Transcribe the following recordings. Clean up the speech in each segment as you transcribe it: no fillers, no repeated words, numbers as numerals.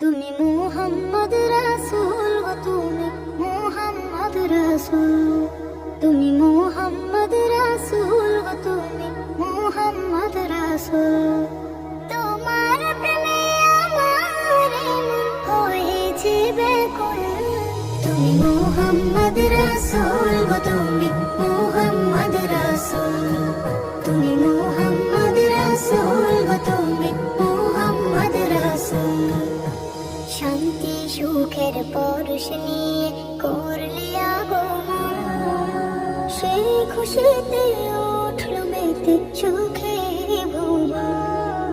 তুমি মুহাম্মদ রাসূল গো, তুমি মুহাম্মদ রাসূল, তুমি মুহাম্মদ রাসূল গো, তুমি মুহাম্মদ রাসূল। তোমার প্রেমে আমার মন হয়েছে ব্যাকুল। তুমি মুহাম্মদ রাসূল গো, তুমি মুহাম্মদ রাসূল, তুমি মুহাম্মদ রাসূল গো, তুমি মুহাম্মদ রাসূল। শান্তি সুখের পরশ নিয়ে করলে আগমন, সেই খুশিতে উঠল মেতে সুখে ভুবন।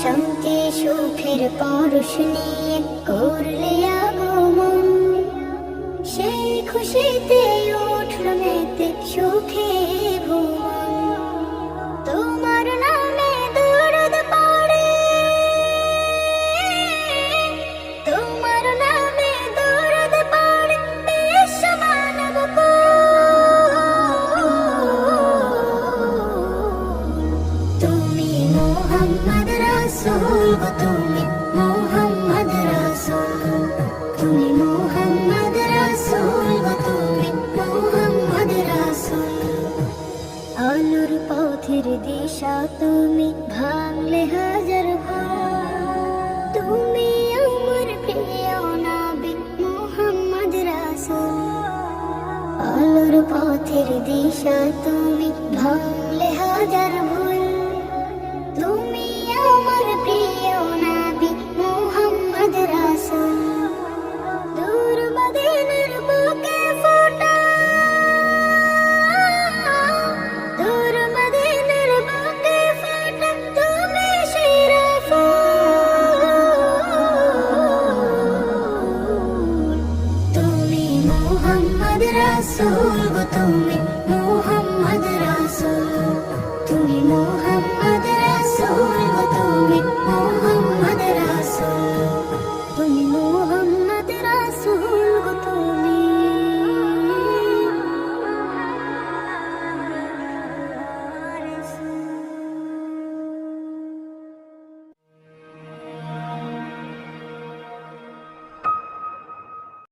শান্তি সুখের পরশ নিয়ে করলে আগমন, সেই খুশিতে উঠল মেতে সুখে ভুবন। তোমার নামে দরুদ পড়ে, তোমার নামে দরুদ পড়ে বিশ্ব মানব কুল। তুমি মুহাম্মদ রাসূল গো, তুমি মুহাম্মদ রাসূল, তুমি মুহাম্মদ রাসূল গো, তুমি মুহাম্মদ রাসূল। আলোর পথের দিশা তুমি, ভাঙলে হাজার ভুল। তুমি আমার প্রিয় নবী মুহাম্মদ রাসূল। আলোর পথের দিশা তুমি, ভাঙলে হাজার ভুল। তুমি আমার প্রিয় নবী মুহাম্মদ রাসূল। দূর মদিনার বুকে ফোটা, দূর মদিনার বুকে ফোটা তুমি সেরা ফুল। তুমি মুহাম্মদ রাসূল গো, তুমি মুহাম্মদ রাসূল, তুমি মুহাম্মদ রাসূল গো, তুমি মুহাম্মদ রাসূল, তুমি মুহাম্মদ রাসূল।